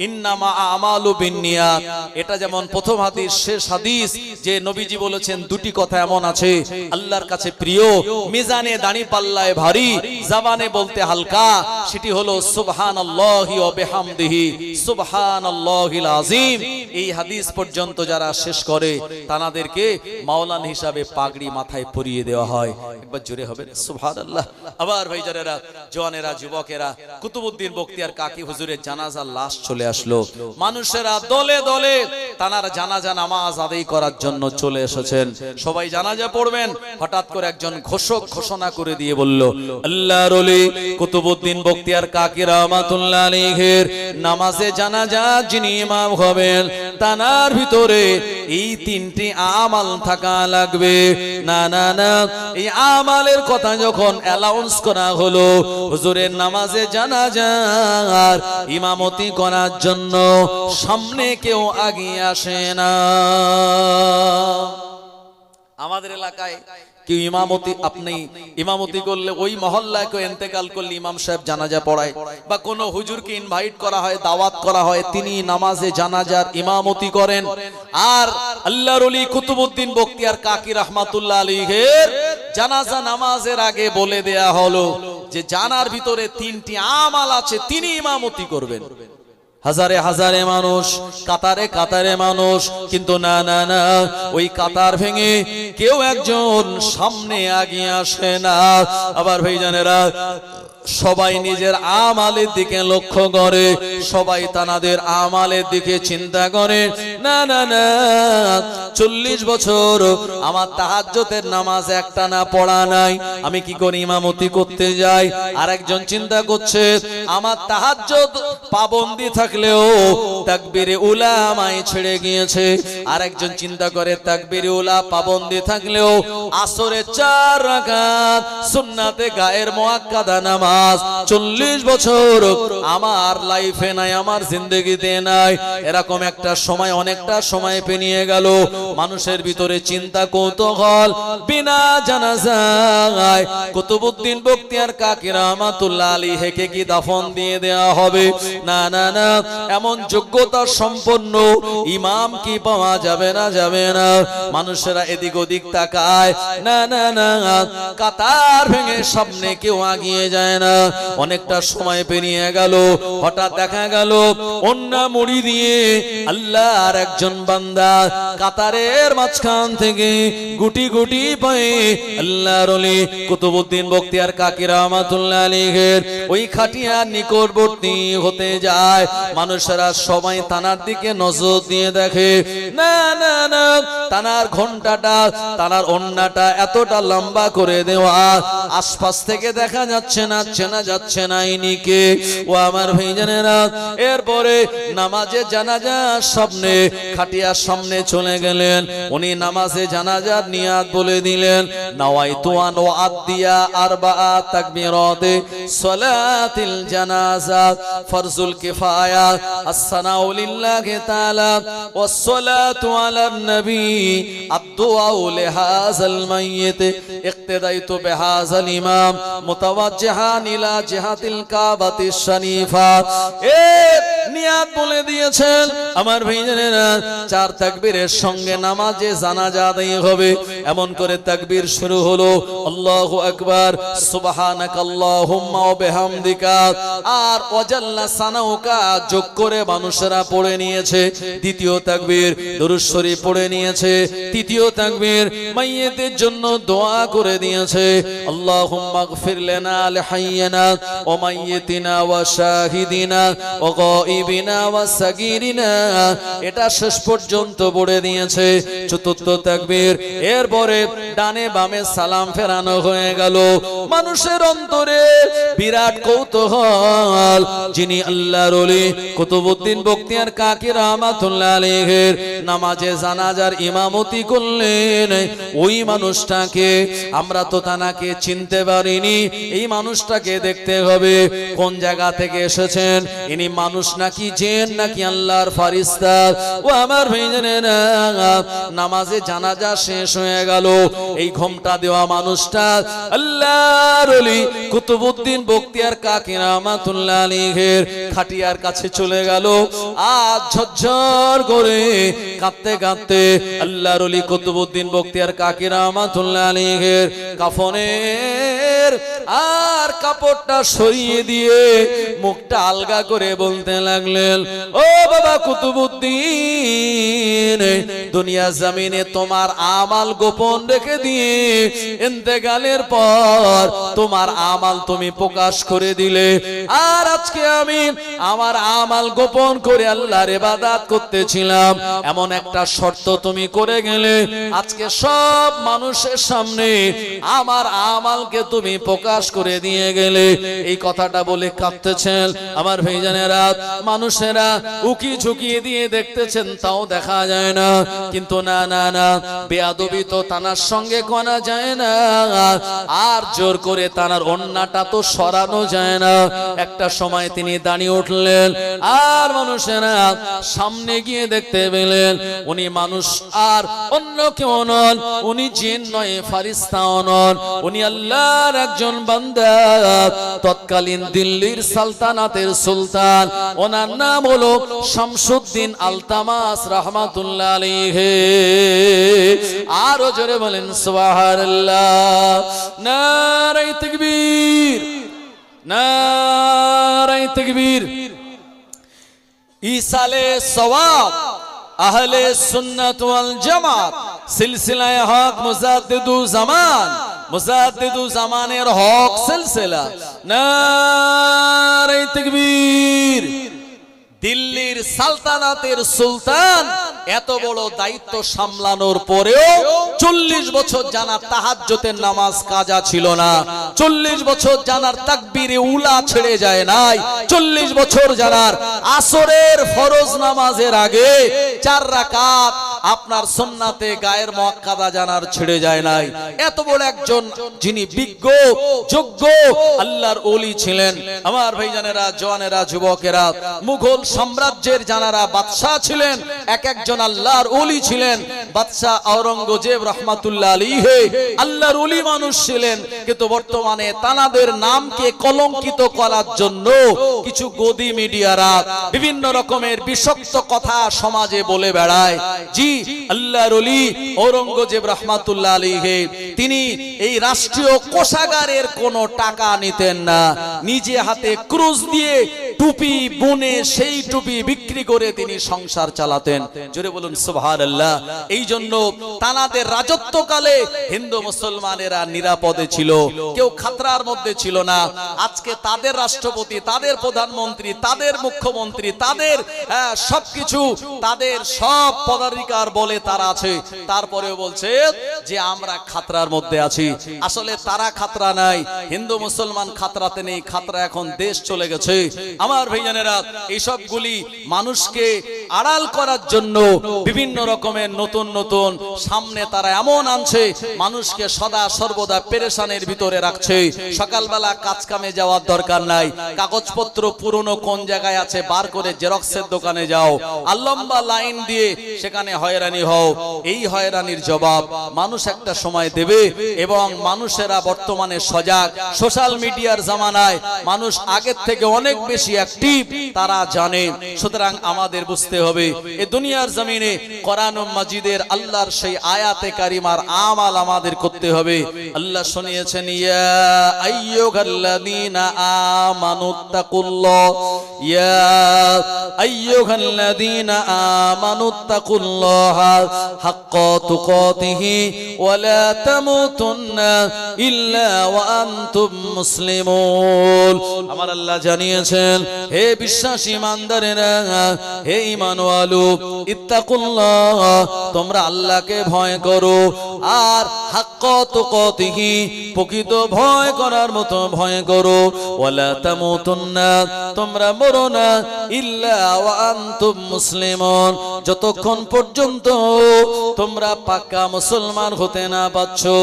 ইন্নামা আমালু বিন্নিয়াত, এটা যেমন প্রথম হাদিস শেষ হাদিস, যে নবীজি বলেছেন দুটি কথা এমন আছে আল্লাহর কাছে প্রিয়, মিজানে দানি পাল্লায় ভারী, জবানে বলতে হালকা, সেটি হলো সুবহানাল্লাহি ওয়া বিহামদিহি সুবহানাল্লাহিল আযীম। এই হাদিস পর্যন্ত যারা শেষ করে তানাদেরকে মাওলানা হিসাবে পাগড়ি মাথায় পরিয়ে দেওয়া হয়। একবার জোরে হবে সুবহানাল্লাহ। আবার ভাইজানেরা, জওয়ানেরা, যুবকেরা, কুতুবউদ্দিন বখতিয়ার কাকি হুজুরের জানাজার লাশ চলে আসলো। মানুষেরা দলে দলে তানার জানাজা নামাজ আদায় করার জন্য চলে এসেছেন। সবাই জানাজা পড়বেন। হঠাৎ করে একজন ঘোষক ঘোষণা করে দিয়ে বলল, আল্লাহর ওলি কুতুবউদ্দিন বখতিয়ার কাকি রাহমাতুল্লাহ আলাইহির নামাজে জানাজা যিনি ইমাম হবেন, তানার ভিতরে এই 3টি আমাল থাকা লাগবে। না না না, এই আমালের কথা যখন অ্যালাউন্স করা হলো, হুজুরের নামাজে জানাজার ইমামতি করার জন্য সামনে কেউ আগিয়ে আসে না। আমাদের এলাকায় কেউ ইমামতি, আপনি ইমামতি করলে ওই মহল্লায় কেউ ইন্তেকাল করলে ইমাম সাহেব জানাজা পড়ায়, বা কোনো হুজুরকে ইনভাইট করা হয়, দাওয়াত করা হয়, তিনি নামাজে জানাজার ইমামতি করেন। আর আল্লাহর ওলি কুতুবউদ্দিন বখতিয়ার কাকি রাহমাতুল্লাহ আলাইহির জানাজা নামাজের আগে বলে দেয়া হলো যে জানার ভিতরে 3টি আমাল আছে, তিনি ইমামতি করবেন। হাজারে হাজারে মানুষ, কাতারে কাতারে মানুষ, কিন্তু না না না, ওই কাতার ভেঙে কেউ একজন সামনে আগিয়ে আসে না। আবার ভাইজানেরা, সবাই নিজের আমালের দিকে লক্ষ্য করে, সবাই তাদের আমালের দিকে চিন্তা করে। না না না, 40 বছর আমার তাহাজ্জুদের নামাজ একটা না পড়া নাই, আমি কি করি ইমামতি করতে যাই। আরেকজন চিন্তা করছে আমার তাহাজ্জুদ পাবন্দি থাকলেও তাকবীরে উলা আমায় ছেড়ে গিয়েছে। আরেকজন চিন্তা করে তাকবীরে উলা পাবন্দি থাকলেও আসরের 4 রাকাত সুন্নাতে গায়ের মুআক্কাদা নামাজ 40 বছর আমার লাইফে নাই, আমার জিন্দেগিতে নাই। এরকম একটা সময়, অনেকটা সময় পেরিয়ে গেল, মানুষের ভিতরে চিন্তা কৌতূহল। বিনা জানাজায় কুতুবউদ্দিন বখতিয়ার কাকি রাহমাতুল্লাহ আলাইহিকে কি দাফন দিয়ে দেওয়া হবে? না না না, এমন যোগ্যতা সম্পন্ন ইমাম কি পাওয়া যাবে না? যাবে না। মানুষেরা এদিক ওদিক তাকায়, না না না, কাতার ভেঙে সামনে কেউ আগিয়ে যায় না। অনেকটা সময় পেরিয়ে গেল, হঠাৎ দেখা গেল অন্য মুড়ি দিয়ে আল্লাহর একজন বান্দা কাতারের মাঝখান থেকে গুটি গুটি পায়ে আল্লাহর ওলি কুতুবউদ্দিন বখতিয়ার কাকি রাহমাতুল্লাহ আলাইহির ওই খাটিয়ার নিকটবর্তী হতে যায়। মানুষেরা সবাই তানার দিকে নজর দিয়ে দেখে, না না না, তানার ঘন্টাটা, তানার ওন্নাটা এতটা লম্বা করে দেওয়া, আশপাশ থেকে দেখা যাচ্ছে না, চেনা যাচ্ছে না ইনিকে। ও আমার ভাইজানেরা, এরপরে নামাজে জানাজার সামনে খাটিয়ার সামনে চলে গেলেন। উনি নামাজে জানাজার নিয়াত বলে দিলেন, নাওয়াইতু আন ওয়াদিয়া আরবাআ তাকবীরাতে সালাতিল জানাজা ফরজুল কিফায়া আসসানাউ লিল্লাহি তাআলা ওয়াস সালাতু আলান নবী আদ-দুআউ লিহাযাল মাইয়িত ইক্তাদাইতু বিহাযাল ইমাম মুতাওয়াজ্জিহান ইলা জিহাতিল কাবাতিশ শরীফা। এ নিয়াত বলে দিয়েছেন আমার ভাইজানেরা, 4 তাকবীরের সঙ্গে নামাজে জানাজা আদায় হবে। এমন করে তাকবীর শুরু হলো, আল্লাহু আকবার, সুবহানাকাল্লাহুম্মা ওয়া বিহামদিকা, আর ওয়াজাল্লা সানাউকা যোগ করে মানুষেরা পড়ে নিয়েছে। দ্বিতীয় তাকবীর দরুদ শরীফ পড়ে নিয়েছে। তৃতীয় তাকবীর মাইয়িতের জন্য দোয়া করে দিয়েছে, আল্লাহুম্মা গফির লানা লিহাইয়িনা ওয়া মাইয়িতিনা ওয়া শাহিদিনা ওয়া গায়িবিনা ওয়া সাগীরিনা, এটা শেষ পর্যন্ত পড়ে দিয়েছে। চতুর্থ তাকবীর, এরপরে ডানে বামে সালাম ফেরানো হয়ে গেল। মানুষের অন্তরে বিরাট কৌতূহল, যিনি আল্লাহর ওলি কুতুবউদ্দিন বখতিয়ার কাকি রাহমাতুল্লাহ আলাইহির নামাজে জানাজার ইমামতি করলেন, ওই মানুষটাকে আমরা তো তানাকে চিনতে পারিনি। এই মানুষটাকে দেখতে হবে কোন জায়গা থেকে এসেছেন, ইনি মানুষ নাকি জিন নাকি আল্লাহর ফেরেশতা। ও আমার ভাইজানেরা, নামাজে জানাজা শেষ হয়ে গেল। এই ঘোমটা দেওয়া মানুষটা আল্লাহর ওলি কুতুবউদ্দিন বখতিয়ার কাকি রাহমাতুল্লাহ আলাইহির খাটিয়ার কাছে চলে গেল। আজ ঝরঝর করে কাঁদতে কাঁদতে আল্লাহর ওলি কুতুবউদ্দিন বখতিয়ার কাকি রাহমাতুল্লাহ আলাইহির কাফনের আর কাপড়টা সরিয়ে দিয়ে মুখটা আলগা করে বলতে লাগলেন, ও বাবা কুতুবউদ্দিন, দুনিয়া জমিনে তোমার আমাল গোপন রেখে দিয়ে ইন্তেকালের পর তোমার আমাল তুমি প্রকাশ করে দিলে, আর আজকে আমি আমার আমাল গোপন করে আল্লাহর ইবাদত করতেছিলাম, এমন একটা শর্ত তুমি করে গেলে, আজকে সব মানুষের সামনে আমার আমালকে তুমি প্রকাশ করে দিয়ে গেলে। এই কথাটা বলে কাঁদতেছেন আমার ভাইজানেরা। মানুষেরা উকি ঝুঁকি দিয়ে দেখতেছেন, তাও দেখা যায় না। কিন্তু না না না, বেয়াদবি তো তানার সঙ্গে করা যায় না, আর জোর করে তানার ওন্নাটা তো সরানো যায় না। একটা সময় তিনি দাঁড়িয়ে উঠলেন, আর মানুষেরা সামনে গিয়ে দেখতে পেলেন উনি মানুষ আর অন্য কেউ নন, উনি জিন নয়, ফেরেশতাও নন, উনি আল্লাহর একজন বান্দা। তৎকালীন দিল্লির সালতানাতের সুলতান, ওনার নাম হলো শামসুদ্দিন আলতামাস রাহমাতুল্লাহ আলাইহি। আরো জোরে বলেন সুবহানাল্লাহ। নারে তাকবীর, নারে তাকবীর। ইসালে সওয়াব আহলে সুন্নাত ওয়াল জামাত সিলসিলায়ে হক মুজাদ্দিদুজ জামান মুজাদ্দিদুজ জামানের হক সিলসিলা নারে তাকবীর। দিল্লির সালতানাতের সুলতান এত বড় দায়িত্ব সামলানোর পরেও 40 বছর জানার তাহাজ্জুদের নামাজ কাজা ছিল না, 40 বছর জানার তাকবীরে উলা ছেড়ে যায় নাই, 40 বছর জানার আসরের ফরজ নামাজের আগে 4 রাকাত আপনার সুন্নাতে গায়ের মুআক্কাদা জানার ছেড়ে যায় নাই। এত বড় একজন যিনি বিজ্ঞ যোগ্য আল্লাহর ওলি ছিলেন। আমার ভাইজানেরা, জওয়ানেরা, যুবকেরা, মুঘল সাম্রাজ্যের জানারা বাদশাহ ছিলেন, এক একজন আল্লাহর ওলি ছিলেন। বাদশাহ আওরঙ্গজেব রাহমাতুল্লাহ আলাইহি আল্লাহর ওলি মানুষ ছিলেন, কিন্তু বর্তমানে তানাদের নামকে কলঙ্কিত করার জন্য কিছু গদি মিডিয়ারা বিভিন্ন রকমের বিষাক্ত কথা সমাজে বলে বেড়ায়। জি, আল্লাহর ওলি আওরঙ্গজেব রাহমাতুল্লাহ আলাইহি তিনি এই রাষ্ট্রীয় কোষাগারের কোনো টাকা নিতেন না, নিজে হাতে ক্রুজ দিয়ে টুপি বুনে সেই টুপি বিক্রি করে তিনি সংসার চালাতেন। জোরে বলুন সুবহানাল্লাহ। এই জন্য তানাদের রাজত্বকালে হিন্দু মুসলমানেরা নিরাপদে ছিল, কেউ খাতরার মধ্যে ছিল না। আজকে তাদের রাষ্ট্রপতি, তাদের প্রধানমন্ত্রী, তাদের মুখ্যমন্ত্রী, তাদের সবকিছু, তাদের সব পদাধিকার বলে তারা আছে, তারপরেও বলছে যে আমরা খাতরার মধ্যে আছি। আসলে তারা খাতরা নাই, হিন্দু মুসলমান খাতরাতে নেই, খাতরা এখন দেশ চলে গেছে। আমার ভাইজানেরা, এইসবগুলি মানুষকে আড়াল করার জন্য বিভিন্ন রকমের নতুন নতুন সামনে তারা এমন আনছে, মানুষকে সদা সর্বদা পেরেশানের ভিতরে রাখছে। সকালবেলা কাজ কামে যাওয়ার দরকার নাই, কাগজপত্র পুরনো কোন জায়গায় আছে বার করে জেরক্সের দোকানে যাও, আর লম্বা লাইন দিয়ে সেখানে হয়রানি হও। এই হয়রানির জবাব মানুষ একটা সময় দেবে, এবং মানুষেরা বর্তমানে সজাগ। সোশ্যাল মিডিয়ার জামানায় মানুষ আগের থেকে অনেক বেশি অ্যাক্টিভ, তারা জানে। সুতরাং আমাদের বুঝতে হবে এই দুনিয়ার জমিনে কোরআন মাজিদের আল্লাহর সেই আয়াতে কারিমার আমাল আমাদের করতে হবে। আল্লাহ শুনিয়েছেন, ইয়া আইয়ুহাল্লাযীনা আমানুত্তাকুল্লাহ, ইয়া আইয়ুহাল্লাযীনা আমানুত্তাকুল্লাহা হাক্কা তুকাতিহি ওয়া লা তামুতুন্না ইল্লা ওয়া আনতুম মুসলিমুন। আমার আল্লাহ জানিয়েছেন, হে বিশ্বাসী ইমানদারেরা, হে ঈমানওয়ালো, ইত্তাকুল্লাহ, তোমরা আল্লাহকে ভয় করো, আর হাক্কা তুকাতিহি, প্রকৃত ভয় করার মতো ভয় করো, ওয়ালা তামুতুন্না, তোমরা মরো না, ইল্লা ওয়া আনতুম মুসলিমুন, যতক্ষণ পর্যন্ত তোমরা পাক্কা মুসলমান হতে না পারছো।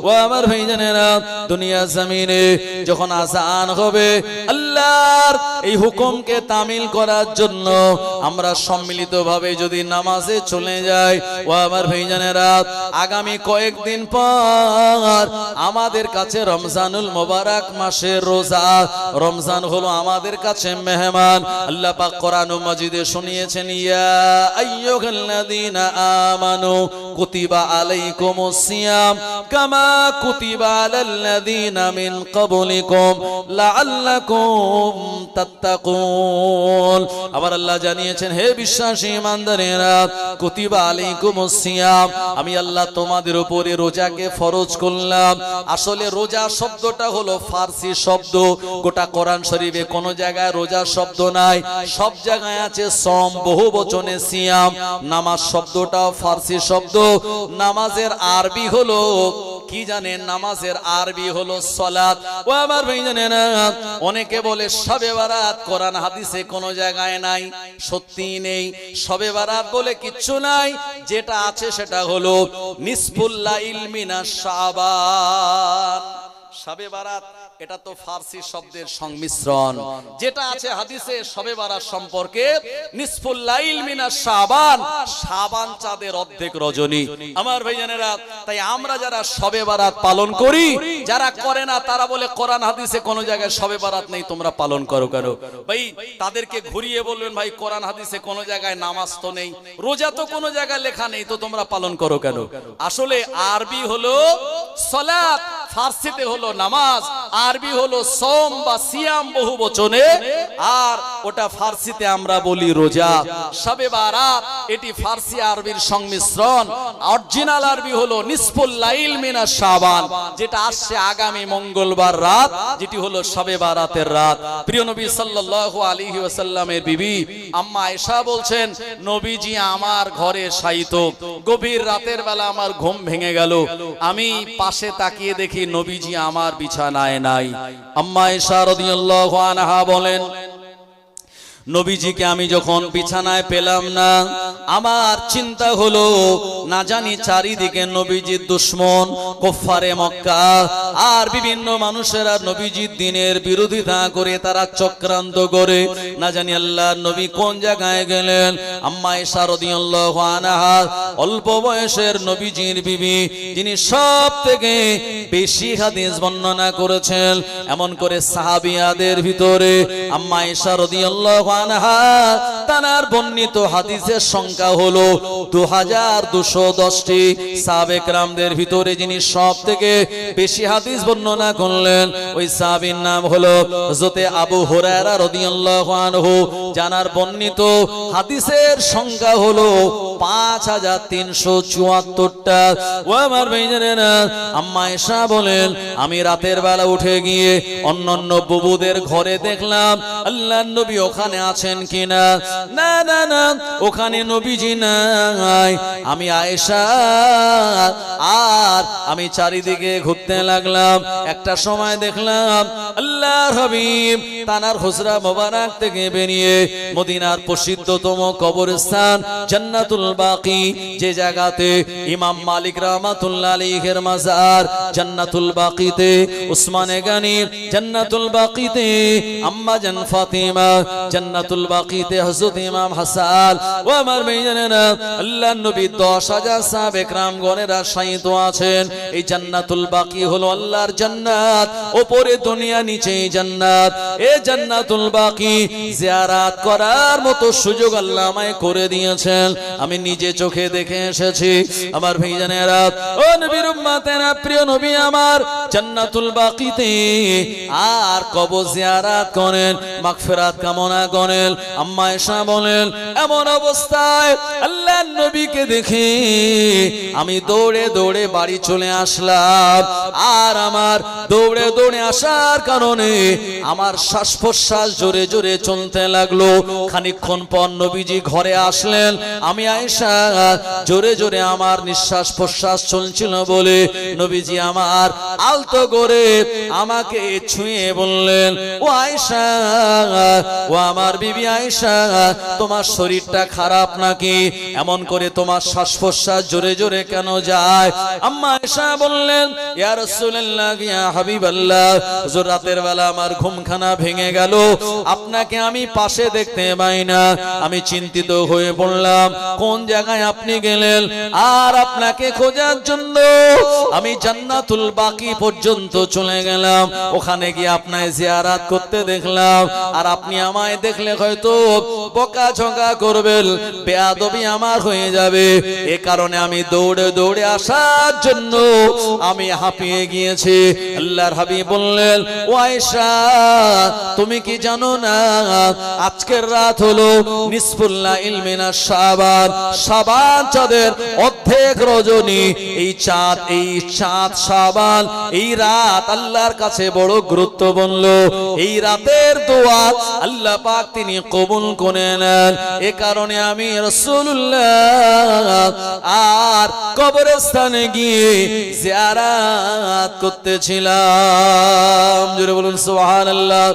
ও আমার ভাইজানেরা, দুনিয়া জমিনে যখন আযান হবে, আল্লাহর এই হুকুমকে তামিল করার জন্য আমরা সম্মিলিতভাবে যদি নামাজে চলে যাই, ও আমার ভাইজানেরা, আগামী কয়েকদিন পর আমাদের কাছে রমজানুল মুবারক মাসের রোজা। রমজান হলো আমাদের কাছে মেহমান। আল্লাহ পাক কোরআন মাজিদে শুনিয়েছেন, ইয়া আইয়ুহাল্লাযীনা আমানু কুতিবা আলাইকুমুস সিয়াম কামা কুতিবা আলাল্লাযীনা মিন ক্বাবলিকুম লাআল্লাকুম তাত্তাকুন। আবার আল্লাহ জানিয়েছেন, হে বিশ্বাসী ইমানদারেরা, কুতিবা আলাইকুমুস সিয়াম, আমি আল্লাহ তোমাদের উপরে রোজাকে ফরজ করলাম। আসলে রোজা শব্দটা হলো ফারসি শব্দ। গোটা কোরআন শরীফে কোন জায়গায় রোজা শব্দ নাই, সব জায়গায় আছে সম, বহু বচনে সিয়াম। নামাজ শব্দটাও ফারসি শব্দ। নামাজের আরবি হলো কি জানেন? নামাজের আরবি হলো সালাত। ও আমার ভাইজানেরা, অনেকে বলে শবে বারাত কোরআন হাদিসে কোন জায়গায় নাই। সত্যি নেই, শবে বারাত বলে কিচ্ছু নাই। যেটা আছে সেটা হলো নিসফুল লাইল মিনাশ শাবান। শবে বারাত এটা তো ফারসি শব্দের সংমিশ্রণ। যেটা আছে হাদিসে শবে বারাত সম্পর্কে, নিসফুল লাইল মিনাশ শাবান, শাবান চাঁদের অর্ধেক রজনী। আমার ভাইজানেরা, তাই আমরা যারা শবে বারাত পালন করি, যারা করে না তারা বলে কোরআন হাদিসে কোন জায়গায় শবে বারাত নেই, তোমরা পালন করো কেন? ভাই তাদেরকে ঘুরিয়ে বলবেন, ভাই কোরআন হাদিসে কোন জায়গায় নামাজ তো নেই, রোজা তো কোন জায়গায় লেখা নেই, তো তোমরা পালন করো কেন? আসলে আরবি হলো সালাত, ফার্সিতে হলো নামাজ, আরবি হলো সোম বা সিয়াম বহু বচনে, আর ওটা ফার্সিতে আমরা বলি রোজা। শবে বারাত এটি ফার্সি আরবির সংমিশ্রণ। অরিজিনাল আরবি হলো নিসফুল লাইল মিনাশ শাবান, যেটা আসছে আগামী মঙ্গলবার রাত, যেটি হলো শবে বারাতের রাত। প্রিয় নবী সাল্লাল্লাহু আলাইহি ওয়াসাল্লামের বিবি আম্মা আয়েশা বলছেন, নবীজি আমার ঘরে শায়িত, গভীর রাতের বেলা আমার ঘুম ভেঙে গেল, আমি পাশে তাকিয়ে দেখি নবীজি আমার বিছানায় নাই। আম্মা আয়েশা রাদিয়াল্লাহু আনহা বলেন, নবীজিকে আমি যখন বিছানায় পেলাম না, আমার চিন্তা হলো না জানি চারিদিকে নবীজির দুশমন কুফারে মক্কা আর বিভিন্ন মানুষেরা নবীজির দ্বীনের বিরোধিতা করে, তারা চক্রান্ত করে, না জানি আল্লাহর নবী কোন জায়গায় গেলেন। আম্মা আয়েশা রাদিয়াল্লাহু আনহা অল্প বয়সের নবীজির বিবি, যিনি সব থেকে বেশি হাদিস বর্ণনা করেছেন, এমন করে সাহাবিয়াদের ভিতরে আম্মা আয়েশা রাদিয়াল্লাহু আনহা তার বর্ণিত হাদিসের সংখ্যা হলো 2210টি। সাহাবে কেরামদের ভিতরে যিনি সব থেকে বেশি হাদিস বর্ণনা করলেন, ওই সাহাবীর নাম হলো হযরত আবু হুরায়রা রাদিয়াল্লাহু আনহু, জানার বর্ণিত হাদিসের সংখ্যা হলো 5374টা। ও আমার ভাইজানেরা, আম্মা আয়েশা বলেন, আমি রাতের বেলা উঠে গিয়ে অন্যান্য বুবুদের ঘরে দেখলাম আল্লাহর নবী ওখানে আছেন কিনা। না না না, ওখানে নবীজি নাই। আমি আয়েশা আর আমি চারিদিকে ঘুরতে লাগলাম। একটা সময় দেখলাম আল্লাহর হাবিব তানার হুজরা মোবারক থেকে বেরিয়ে মদিনার প্রসিদ্ধতম কবরস্থান জান্নাতুল বাকি, যে জায়গাতে ইমাম মালিক রাহমাতুল্লাহ আলাইহির মাজার, জান্নাতুল বাকিতে উসমানে গনি, জান্নাতুল বাকিতে আম্মা জান ফাতিমা, জান্নাতুল বাকিতে হযরত ইমাম হাসান। ও আমার ভাইজানেরা, আল্লাহর নবী 10,000 সাহাবে কেরামগণেরা শায়িত আছেন। এই জান্নাতুল বাকি হলো আল্লাহর জান্নাত, উপরে দুনিয়া নিচে জান্নাত। এই জান্নাতুল বাকি জিয়ারত করার মতো সুযোগ আল্লাহ আমায় করে দিয়েছেন, আমি নিজে চোখে দেখে এসেছি। আমার ভাইজানেরা, ও নবীর উম্মতেরা, প্রিয় নবী আমার জান্নাতুল বাকিতে আর কবর জিয়ারত করেন, মাগফিরাত কামনা করেন। আম্মা আয়েশা বলেন, এমন অবস্থায় আল্লাহর নবীকে দেখে আমি দৌড়ে দৌড়ে বাড়ি চলে আসলাম। আর আমার দৌড়ে দৌড়ে আসার কারণে আমার শ্বাস প্রশ্বাস জোরে জোরে চলতে লাগলো। খানিকক্ষণ পর নবীজি ঘরে আসলেন। আমি আয়েশা জোরে জোরে আমার নিঃশ্বাস প্রশ্বাস চলছিল বলে নবীজি আমার আলতো করে আমাকে ছুঁয়ে বললেন, ও আয়েশা, ও আমার বিবি আয়েশা, তোমার শরীরটা খারাপ নাকি? এমন করে তোমার শ্বাস প্রশ্বাস জোরে জোরে কেন যায়? আম্মা আয়েশা বললেন, ইয়া রাসূলুল্লাহ, ইয়া হাবিবাল্লাহ, হুজুর রাতের বেলা আমার ঘুমখানা ভেঙে গেল, আপনাকে আমি পাশে দেখতে পাই না। আমি চিন্তিত হয়ে পড়লাম, কোন জায়গায় আপনি গেলেন? আর আপনাকে খোঁজার জন্য আমি জান্নাতুল বাকি পর্যন্ত চলে গেলাম। ওখানে গিয়ে আপনাকে জিয়ারত করতে দেখলাম। আর আপনি আমায় দেখলে হয়তো বকাঝকা করবেন, বেয়াদবি আমার হয়ে যাবে। এ কারণে আমি দৌড়ে দৌড়ে আসার জন্য আমি হাঁপিয়ে গিয়েছি। আল্লাহর হাবিব বললেন, ও আয়েশা, তুমি কি জানো না আজকের রাত হলো নিসফুল লাইল মিনাশ শাবান, শাবান চাঁদের অর্ধেক রজনী। এই চাঁদ শাবান, এই রাত আল্লাহর কাছে বড় গুরুত্বপূর্ণ। এই রাতের দোয়া আল্লাহ পাক তিনি কবুল করে নেন। এ কারণে আমি রাসূলুল্লাহ আর কবরস্থানে গিয়ে জিয়ারত করতেছিলাম। জোরে বলুন সুবহানাল্লাহ,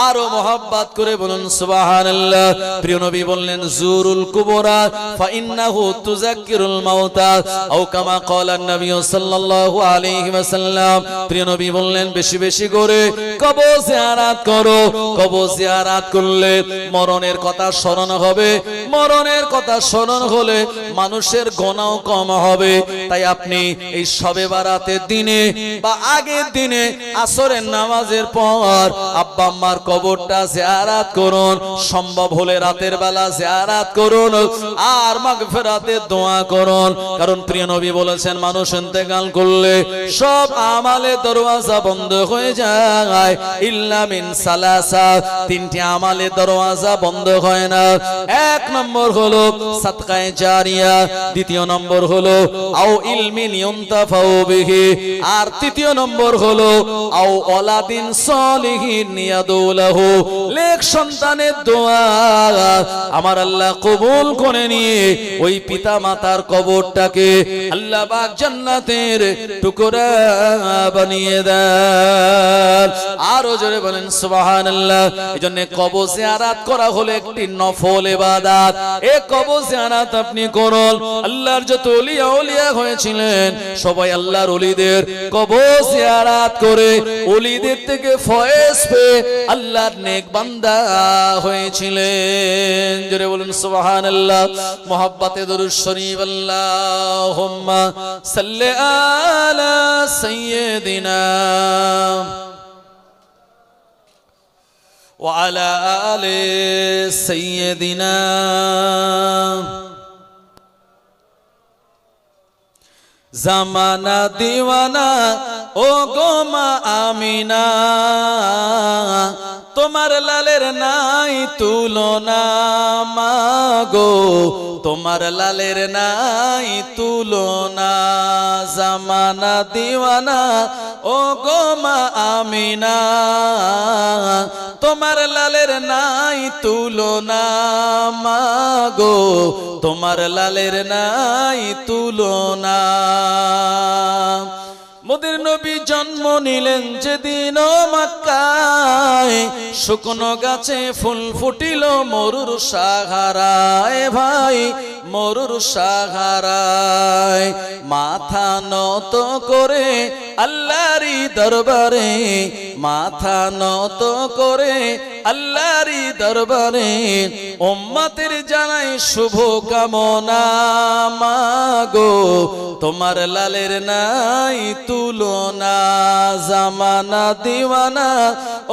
আরো মোহাব্বত করে বলুন সুবহানাল্লাহ। প্রিয় নবী বললেন, জুরুল কুবরা ফাইন্নাহু তুযাক্কিরুল মাউতা, আও কামা ক্বালা নবী সাল্লাল্লাহু আলাইহি ওয়াসাল্লাম। প্রিয় নবী বললেন, বেশি বেশি করে কবর জিয়ারত করো। কবর জিয়ারত করলে মরণের কথা স্মরণ হবে, মরণের কথা স্মরণ হলে মানুষের গুনাহ কম হবে। তাই আপনি এই শবে বারাতের দিনে বা আগের দিনে আসরের নামাজের পর আব্বা আম্মার কবরটা জিয়ারত করুন, সম্ভব হলে রাতের বেলা জিয়ারত করুন আর মাগফিরাতের দোয়া করুন। কারণ প্রিয় নবী বলেছেন মানুষ ইন্তেকাল করলে সব আমালের দরওয়াজা বন্ধ হয়ে যায় ইল্লা মিন সালাসা, তিনটি আমালের দরওয়াজা বন্ধ হয় না। এক নম্বর হলো সাদকায়ে জারিয়া, দ্বিতীয় নম্বর হলো আও ইলমিন ইউনতাফাউ বিহি, আর তৃতীয় নম্বর হলো আও ওয়ালাদিন সলিহিন ইয়াদুলাহু, নেক সন্তানের দোয়া আমার আল্লাহ কবুল করে নিয়ে ওই পিতা মাতার কবরটাকে আল্লাহ পাক জান্নাতের টুকরা বানিয়ে দেন। আরো জোরে বলেন সুবহানাল্লাহ। এজন্য কবর জিয়ারত করা হলো একটি নফল ইবাদত। এই কবর জিয়ারত আপনি করুন। আল্লাহর যত ওলিয়া ওলিয়া হয়েছিলেন সবাই আল্লাহর ওলিদের কবর জিয়ারত করে ওলিদের থেকে ফয়েজ পেয়ে আল্লাহর নেক বান্দা হয়েছিলেন। জোরে বলুন সুবহানাল্লাহ। মুহাব্বতে দরুদ শরীফ আল্লাহুম্মা সাল্লি আলা সাইয়্যিদিনা ওয়া আলা আলি সাইয়্যিদিনা জামানা দিওয়ানা ও গো মা আমিনা, তোমার লালের নাই তুলনা মাগো, তোমার লালের নাই তুলনা। জামানা দিওয়ানা ও গো মা আমিনা, তোমার লালের নাই তুলনা মাগো, তোমার লালের নাই তুলনা। মোদের নবী জন্ম নিলেন যেদিন মক্কায়, শুকনো গাছে ফুল ফুটিল মরুর সাহারায় ভাই, মরুর সাহারায়। মাথা নত করে আল্লাহরই দরবারে, মাথা নত করে আল্লাহরই দরবারে উম্মতের জানাই শুভ কামনা মাগো, তোমার লালের নাই তুলনা। জামানা দিওয়ানা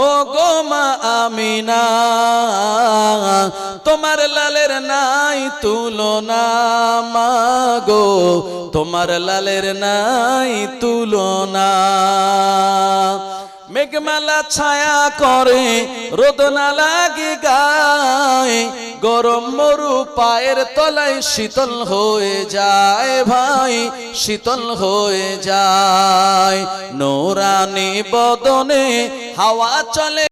ও গো মা আমিনা, তোমার লালের নাই তুলনা মাগো, তোমার লালের নাই তুলনা। মেঘমালা ছায়া করে রোদ না লাগে গায়ে, গরম মরু পায়ের তলায় শীতল হয়ে যায় ভাই, শীতল হয়ে যায়। নূরানি বদনে হাওয়া চলে